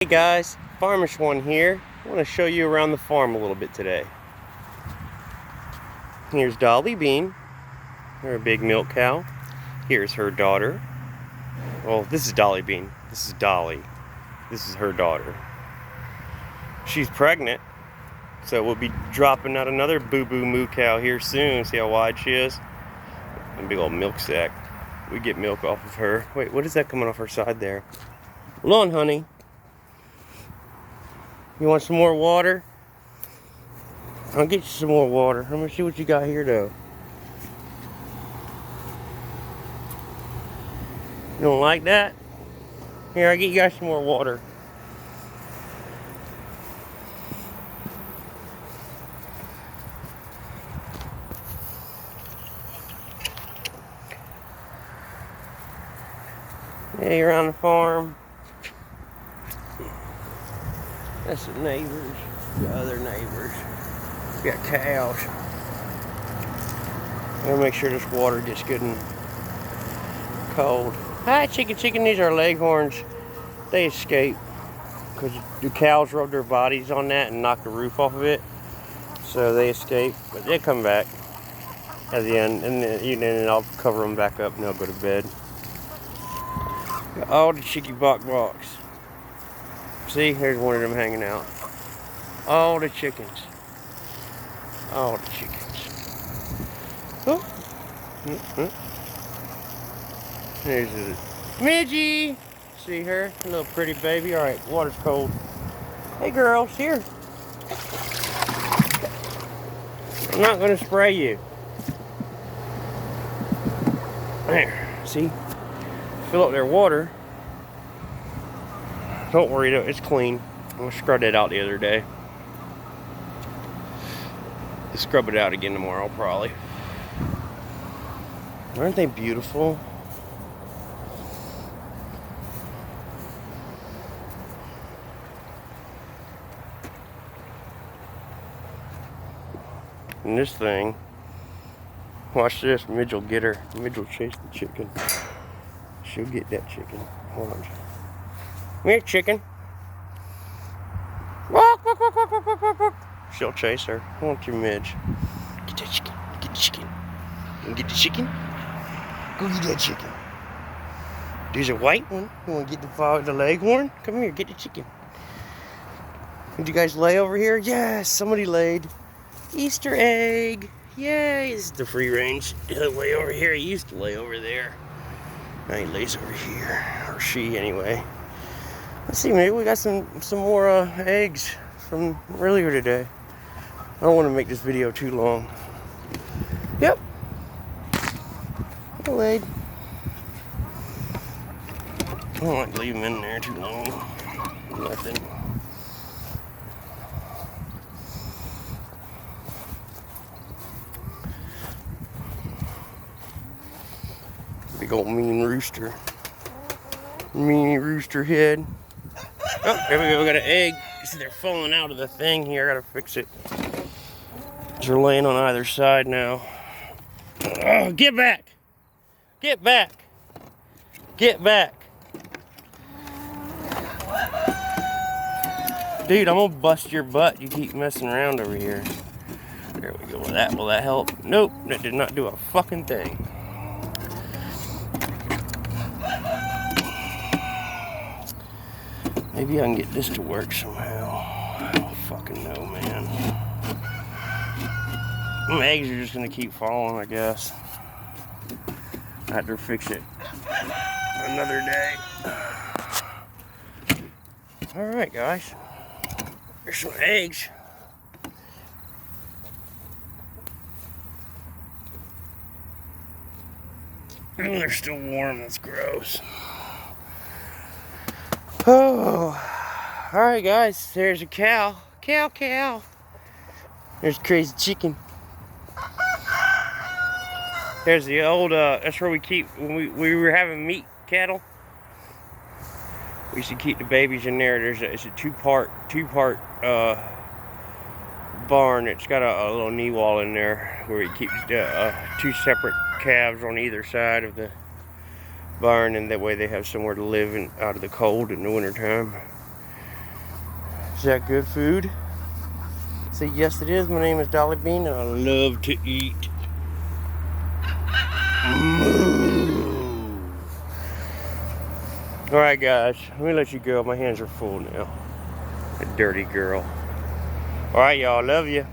Hey guys, Farmish One here. I want to show you around the farm a little bit today. Here's Dolly Bean, her big milk cow. Here's her daughter. Well, this is Dolly Bean. This is Dolly. This is her daughter. She's pregnant, so we'll be dropping out another boo-boo moo cow here soon. See how wide she is? A big old milk sack. We get milk off of her. Wait, what is that coming off her side there? Hold on, honey. You want some more water? I'll get you some more water. Let me see what you got here, though. You don't like that? Here, I'll get you guys some more water. Hey, around the farm. That's the neighbors, the other neighbors. We got cows. I'm gonna make sure this water gets good and cold. Hi, chicken. These are leghorns. They escape because the cows rub their bodies on that and knock the roof off of it. So they escape, but they come back at the end, and then I'll cover them back up and they'll go to bed. Got all the chicky box. See, here's one of them hanging out. All the chickens. All the chickens. Oh. There's a Midgie. See her? A little pretty baby. Alright, water's cold. Hey girls, here. I'm not going to spray you. There. See? Fill up their water. Don't worry though, it's clean. I scrubbed it out the other day. I'll scrub it out again tomorrow, probably. Aren't they beautiful? And this thing, watch this, Midge will get her. Midge will chase the chicken. She'll get that chicken. Hold on. Come here, chicken. Walk. She'll chase her. Won't you, Midge? Get that chicken. Get the chicken. You want to get the chicken? Go get that chicken. There's a white one. You want to get the leghorn? Come here, get the chicken. Did you guys lay over here? Yes, somebody laid. Easter egg. Yay. This is the free range. He'll lay over here. He used to lay over there. Now he lays over here. Or she, anyway. Let's see, maybe we got some more eggs from earlier today. I don't want to make this video too long. Yep. I laid. I don't like to leave them in there too long. Nothing. Big old mean rooster. Meanie rooster head. Oh, there we go. We got an egg. See, they're falling out of the thing here. I gotta fix it. They're laying on either side now. Oh, get back! Get back! Get back! Dude, I'm gonna bust your butt. You keep messing around over here. There we go. Will that help? Nope. That did not do a fucking thing. Maybe I can get this to work somehow. I don't fucking know, man. Them eggs are just gonna keep falling, I guess. I have to fix it another day. Alright, guys. There's some eggs. Oh, they're still warm. That's gross. Oh, all right, guys. There's a cow. Cow. There's a crazy chicken. There's the old. That's where we keep when we were having meat cattle. We used to keep the babies in there. It's a two-part barn. It's got a little knee wall in there where we keep two separate calves on either side of the barn, and that way they have somewhere to live out of the cold in the wintertime. Is that good food? Say, yes it is. My name is Dolly Bean and I love to eat. Alright guys, let me let you go. My hands are full now. A dirty girl. Alright y'all, love you.